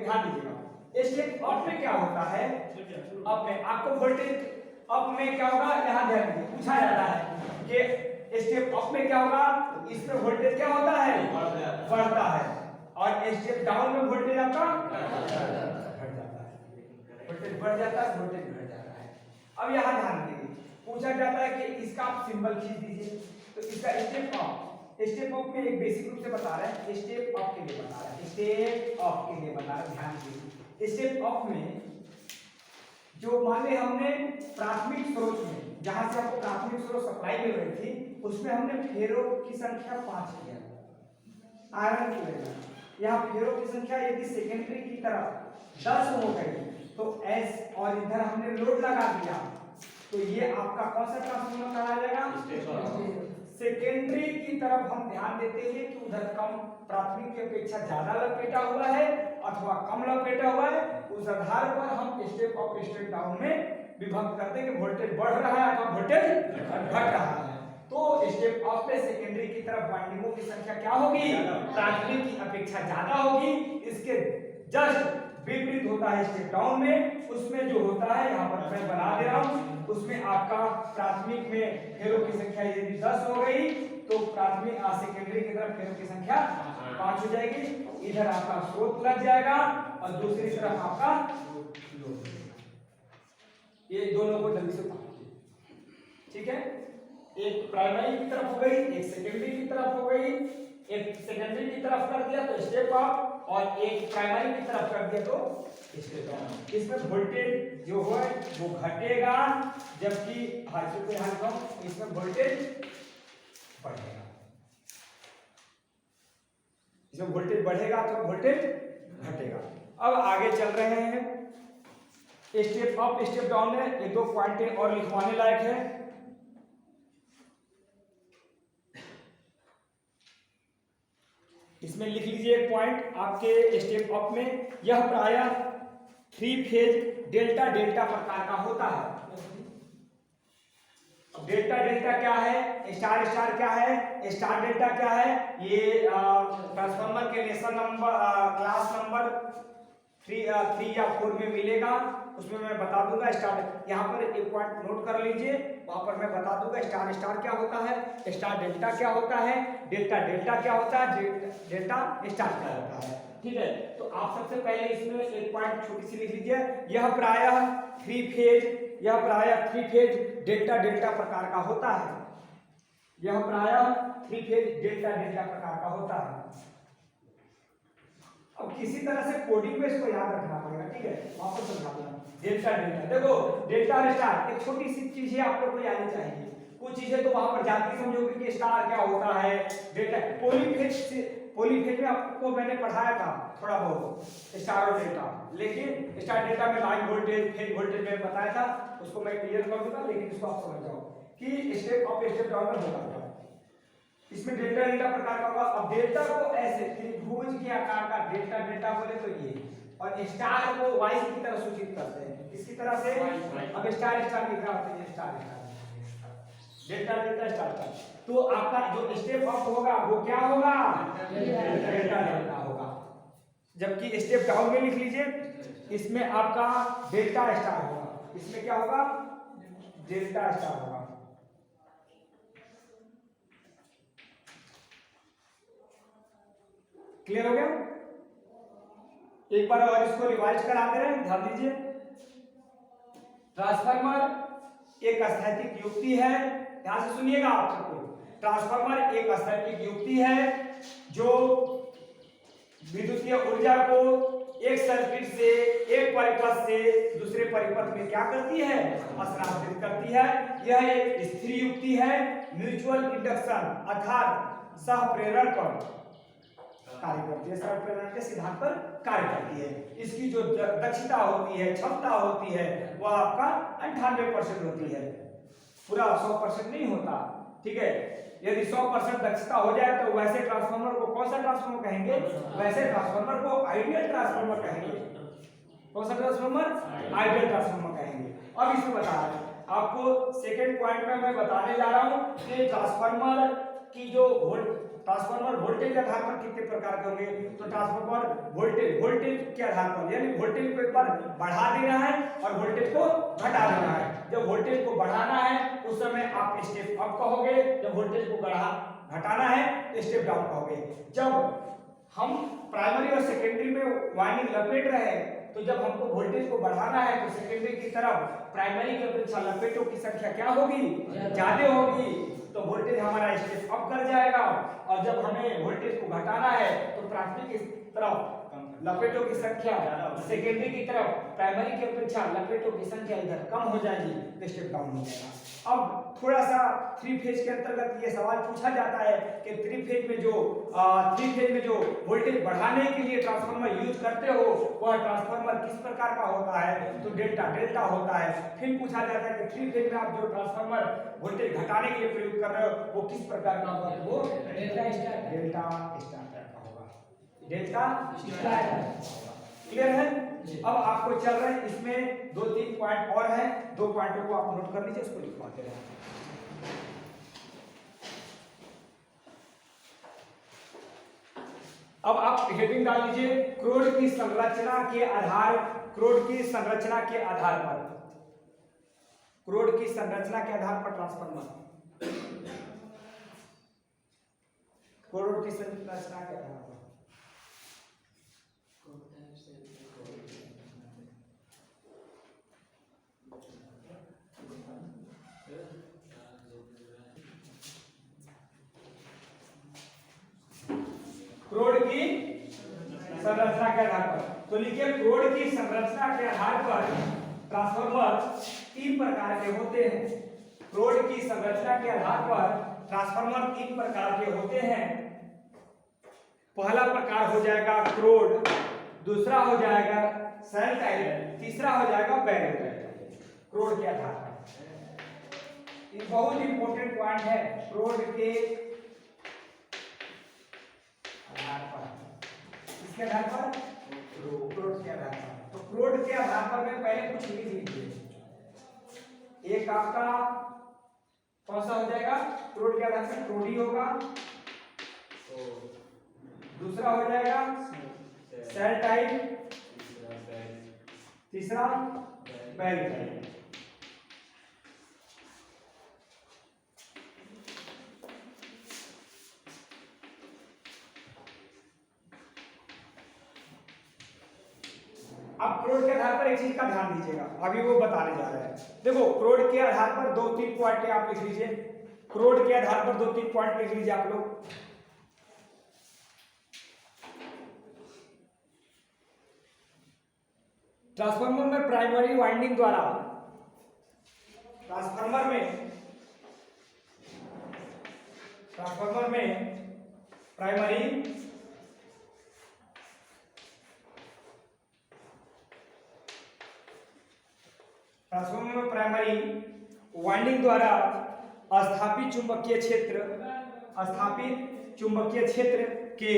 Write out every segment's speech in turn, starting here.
ध्यान दीजिएगा। Step up में क्या होता है, अप में आपको वोल्टेज अप में क्या होगा, यहाँ ध्यान दीजिए, पूछा जाता है कि स्टेप अप में क्या होगा, इसमें वोल्टेज क्या होता है, बढ़ता है, और स्टेप डाउन में वोल्टेज आपका घट जाता है, वोल्टेज बढ़ जाता है, वोल्टेज घट जाता है। अब यहाँ ध्यान दीजिए, पूछा जाता है कि इसका आप सिंबल खींच दीजिए, तो इसका स्टेप अप, स्टेप अप में एक बेसिक रूप से बता रहे हैं, स्टेप अप के लिए बता रहे हैं, स्टेप अप के लिए बता रहे हैं, ध्यान दीजिए। स्टेप अप में जो मान ले हमने प्राथमिक स्रोत में, जहां से आपको प्राथमिक स्रोत सप्लाई मिल रही थी, उसमें हमने फेरो की संख्या 5 किया, आयरन की वजह यहाँ फेरो की संख्या यदि सेकेंडरी की तरफ 10 हो गई तो एस, और इधर हमने लोड लगा दिया, तो ये आपका कौन सा ट्रांसफार्मर कहा जाएगा, सेकेंडरी की तरफ हम ध्यान देते हैं कि उधर कम, प्राथमिक की अपेक्षा ज्यादा लपेटा हुआ है अथवा कम लपेटा हुआ है, उस आधार पर हम स्टेप अप स्टेप डाउन में विभक्त करते हैं कि वोल्टेज बढ़ रहा है अथवा वोल्टेज घट रहा है। तो स्टेप अप में सेकेंडरी की तरफ वाइंडिंगों की संख्या क्या होगी, प्राथमिक की अपेक्षा ज्यादा होगी। इसके जस्ट विपरीत होता है स्टेप डाउन में, उसमें जो होता है यहाँ पर मैं बना दे रहा हूँ, उसमें आपका प्राथमिक में फेरो की संख्या यदि 10 हो गई तो प्राथमिक सेकेंडरी की तरफ फेरो की संख्या 5 हो जाएगी, इधर आपका स्रोत लग जाएगा और दूसरी तरफ आपका लोड। ये दोनों को जल्दी से ठीक है, एक प्राइमरी की तरफ हो गई, एक सेकेंडरी की तरफ हो गई, एक सेकेंडरी की तरफ कर दिया तो स्टेप अप, और एक प्राइमरी की तरफ कर दिया तो स्टेप डाउन। इसमें वोल्टेज जो है वो घटेगा, जबकि इसमें वोल्टेज बढ़ेगा, इसमें वोल्टेज बढ़ेगा तो वोल्टेज घटेगा। अब आगे चल रहे हैं, स्टेप अप स्टेप डाउन में एक दो पॉइंट और लिखवाने लायक है। इसमें लिख लीजिए एक पॉइंट आपके स्टेप अप में, यह प्रायः 3 फेज डेल्टा डेल्टा प्रकार का होता है। डेल्टा डेल्टा क्या है, स्टार स्टार क्या है, स्टार डेल्टा क्या है, ये ट्रांसफार्मर के लेसन नंबर क्लास नंबर 3 या 4 में मिलेगा, उसमें मैं बता दूंगा। स्टार यहाँ पर एक पॉइंट नोट कर लीजिए, वहां पर मैं बता दूंगा स्टार स्टार क्या होता है, स्टार डेल्टा क्या होता है, डेल्टा डेल्टा क्या होता है, डेल्टा स्टार क्या होता है। ठीक है, तो आप सबसे पहले इसमें एक पॉइंट छोटी सी लिख लीजिए, यह प्रायः 3 फेज डेल्टा डेल्टा प्रकार का होता है, यह प्रायः 3 फेज डेल्टा डेल्टा प्रकार का होता है। अब किसी तरह से कोडिंग में इसको याद रखना पड़ेगा, ठीक है, वापस समझा दूंगा। डेल्टा डेल्टा, देखो डेल्टा और स्टार एक छोटी सी चीज है, आप लोग को आनी चाहिए, कुछ चीजें तो वहां पर जाके समझोगे कि स्टार क्या होता है, डेल्टा पॉलीफेज में आपको मैंने पढ़ाया था थोड़ा बहुत स्टार और डेल्टा, लेकिन स्टार डेल्टा में लाइन वोल्टेज फेज वोल्टेज में बताया था, उसको मैं क्लियर कर दूंगा, लेकिन इसको आप समझ जाओ कि स्टेप अप स्टेप डाउन में होता है। इसमें डेल्टा डेल्टा प्रकार का होगा। अब डेल्टा को ऐसे त्रिभुज के आकार का डेल्टा डेल्टा बोले तो ये, और स्टार को वाई की तरह सूचित करते हैं, किसकी तरह से, अब स्टार स्टार लिख रहा होता है, star star delta delta star का, तो आपका जो स्टेप अप होगा वो क्या होगा, डेल्टा डेल्टा होगा, जबकि स्टेप डाउन में लिख लीजिए, इसमें आपका डेल्टा स्टार होगा, इसमें क्या होगा, डेल्टा स्टार होगा। क्लियर हो गया? एक बार और इसको रिवाइज कराते रहे, ध्यान दीजिए। ट्रांसफार्मर एक स्थैतिक युक्ति है, ध्यान से सुनिएगा आप सबको, ट्रांसफार्मर एक स्थैतिक युक्ति है जो विद्युतीय ऊर्जा को एक सर्किट से, एक परिपथ से दूसरे परिपथ में क्या करती है, स्थानांतरित करती है। यह एक स्थिर युक्ति है, म्यूचुअल इंडक्शन अर्थात सहप्रेरण पर कार्य करती है, सहप्रेरण के सिद्धांत पर कार्य करती है। इसकी जो दक्षता होती है, क्षमता होती है, वह आपका 98% होती है, पूरा 100% नहीं होता, ठीक है। यदि 100% दक्षता हो जाए तो वैसे ट्रांसफार्मर को कौन सा ट्रांसफार्मर कहेंगे, वैसे ट्रांसफार्मर को आइडियल ट्रांसफार्मर कहेंगे। कौन सा ट्रांसफार्मर, आइडियल ट्रांसफार्मर कहेंगे। अब इसमें बता रहे हैं आपको, सेकंड पॉइंट में मैं बताने जा रहा हूं कि ट्रांसफार्मर की जो ट्रांसफार्मर वोल्टेज के आधार पर कितने प्रकार के होंगे, तो ट्रांसफार्मर वोल्टेज के आधार पर, यानी वोल्टेज को एक बार बढ़ा देना है और वोल्टेज को घटा देना है। जब वोल्टेज को बढ़ाना है उस समय आप स्टेप अप कहोगे, जब वोल्टेज को घटाना है तो स्टेप डाउन कहोगे। जब हम प्राइमरी और सेकेंडरी में वाइंडिंग लपेट रहे हैं तो जब हमको वोल्टेज को बढ़ाना है तो सेकेंडरी की तरफ प्राइमरी की अपेक्षा लपेटों की संख्या क्या होगी, ज्यादा होगी, तो वोल्टेज हमारा स्टेप अप कर जाएगा। और जब हमें वोल्टेज को घटाना है तो प्राथमिक की तरफ लपेटों की संख्या, सेकेंडरी की तरफ प्राइमरी की अपेक्षा लपेटों की संख्या इधर कम हो जाएगी तो स्टेप डाउन हो जाएगा। अब थोड़ा सा थ्री फेज के अंतर्गत ये सवाल पूछा जाता है कि थ्री फेज में जो वोल्टेज बढ़ाने के लिए ट्रांसफार्मर यूज करते हो वह ट्रांसफार्मर किस प्रकार का होता है, तो डेल्टा होता है। फिर पूछा जाता है कि थ्री फेज में आप जो ट्रांसफार्मर वोल्टेज घटाने के लिए प्रयोग कर रहे हो वो किस प्रकार का होगा, वो डेल्टा स्टार का होगा, डेल्टा स्टार। क्लियर है। अब आपको चल रहे हैं इसमें 2-3 पॉइंट और हैं, 2 पॉइंटों को आप नोट कर लीजिए, उसको लिखवाते रहे। अब आप हेडिंग डाल लीजिए क्रोड की संरचना के आधार पर, क्रोड की संरचना के आधार पर ट्रांसफार्मर, क्रोड की संरचना के आधार पर क्रोड की संरचना के आधार पर, तो लिखिए क्रोड की संरचना के आधार पर ट्रांसफार्मर 3 प्रकार के होते हैं। क्रोड की संरचना के आधार पर ट्रांसफार्मर 3 प्रकार के होते हैं। पहला प्रकार हो जाएगा क्रोड, दूसरा हो जाएगा सेल टाइप, तीसरा हो जाएगा बैरल टाइप। क्रोड के आधार पर ये बहुत इंपॉर्टेंट पॉइंट है, क्रोड के आधार पर, इसके आधार पर, क्रोड के आधार पर। तो क्रोड के आधार पर मैं पहले कुछ लिख लीजिए। एक आपका कौन सा हो जाएगा, क्रोड के आधार पर क्रोडी होगा, दूसरा हो जाएगा सेल टाइप, तीसरा बैरल टाइप। अब क्रोड के आधार पर एक चीज का ध्यान दीजिएगा, अभी वो बताने जा रहे हैं। देखो क्रोड के आधार पर 2-3 पॉइंट आप लिख लीजिए, क्रोड के आधार पर 2-3 पॉइंट लिख लीजिए आप लोग। ट्रांसफार्मर में प्राइमरी वाइंडिंग द्वारा, ट्रांसफार्मर में प्राइमरी वाइंडिंग द्वारा स्थापित चुंबकीय क्षेत्र के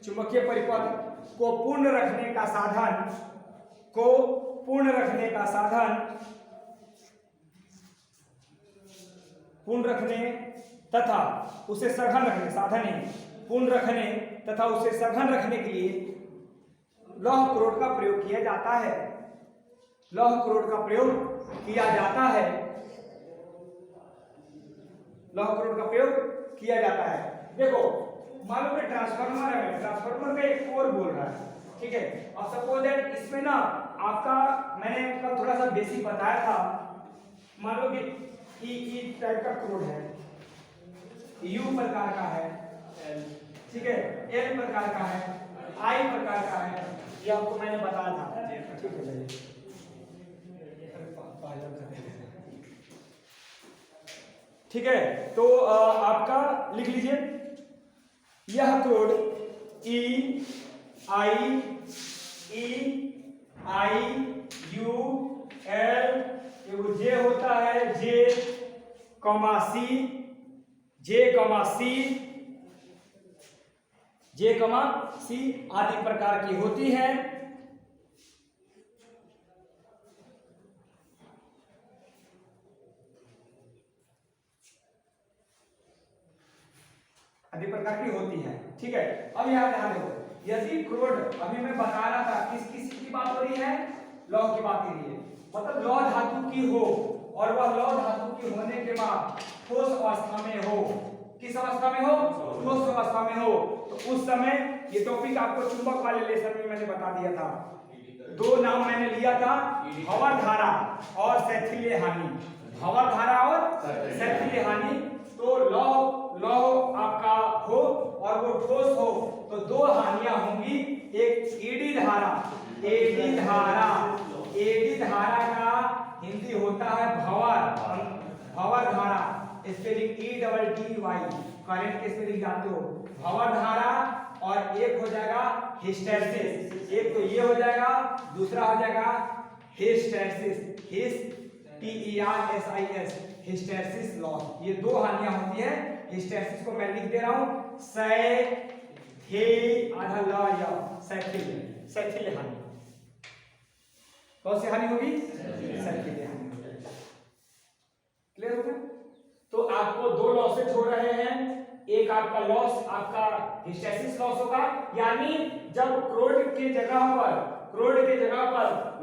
चुंबकीय परिपथ को पूर्ण रखने तथा उसे सघन रखने के लिए लौह क्रोड का प्रयोग किया जाता है। देखो मान लो कि ट्रांसफार्मर में एक कोर बोल रहा है, ठीक है, और सपोज दैट इसमें ना आपका, मैंने आपका थोड़ा सा बेसिक बताया था, मान लो कि ई टाइप का कोर है, यू प्रकार का है, ठीक है, एल प्रकार का है, आई प्रकार का है, ये आपको मैंने बताया था, ठीक है। ठीक है, तो आपका लिख लीजिए यह कोड ई आई यू एल, जे होता है जे कॉमा सी आदि प्रकार की होती है। अधिक प्रकार की होती है। ठीक है, अब यहाँ ध्यान दो, यदि क्रोड, अभी मैं बता रहा था किस की बात हो रही है, लौह की बात हो रही है, मतलब लौह धातु की हो और वह लौह धातु की होने के बाद ठोस अवस्था में हो। किस अवस्था में हो? ठोस अवस्था में हो। तो उस समय ये टॉपिक आपको चुंबक वाले लेसन में मैंने बता दिया था, दो नाम मैंने लिया था, भंवर धारा और शैथिल्य हानि। भंवर धारा और शैथिल्य हानि। तो लौह आपका हो और वो ठोस हो तो दो हानियां होंगी, एक एडी धारा, एडी धारा, एडी धारा का हिंदी होता है भंवर, भंवर धारा, स्पेलिंग EDDY, करंट के स्पेलिंग जानते हो, भंवर धारा। और एक हो जाएगा हिस्टैरिसीस, एक तो ये हो जाएगा, दूसरा हो जाएगा हिस्टैरिसीस, HTERSIS, हिस्टैरिसीस लॉस। ये दो हानियां होती है। हिस्टैरिसीस को मैं लिख दे रहा हूं शैथिल्य हानि। कौन सी हानि होगी? शैथिल्य हानि। क्लियर हो गया? तो आपको दो लॉसेज हो रहे हैं, एक आपका लॉस आपका हिस्टैरिसीस लॉस होगा, यानी जब क्रोड के जगह पर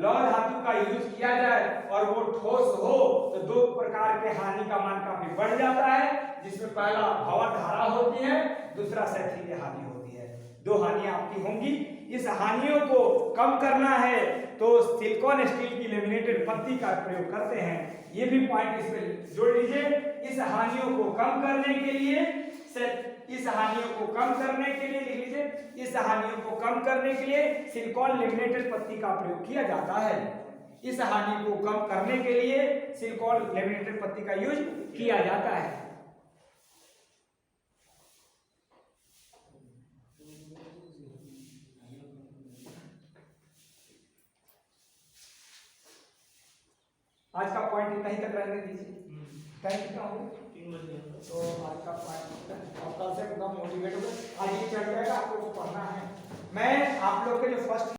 लौह धातु का यूज किया जाए और वो ठोस हो तो दो प्रकार के हानि का मान काफी बढ़ जाता है, जिसमें पहला भंवर धारा होती है, दूसरा शैथिल्य हानि होती है। दो हानियां आपकी होंगी। इस हानियों को कम करना है तो सिलिकॉन स्टील की लेमिनेटेड पत्ती का प्रयोग करते हैं। ये भी पॉइंट इसमें जोड़ लीजिए। इस हानियों को कम करने के लिए लिख लीजिए, इस हानियों को कम करने के लिए सिलिकॉन लेमिनेटेड पत्ती का प्रयोग किया जाता है। इस हानि को कम करने के लिए सिलिकॉन लेमिनेटेड पत्ती का यूज किया जाता है। आज का पॉइंट इतना ही तक रहने दीजिए। टाइम कितना हो गया? 3 बजे। तो आज का पॉइंट और कल से एकदम मोटिवेट हो गए। आज ये चल जाएगा, आपको पढ़ना है। मैं आप लोग के जो फर्स्ट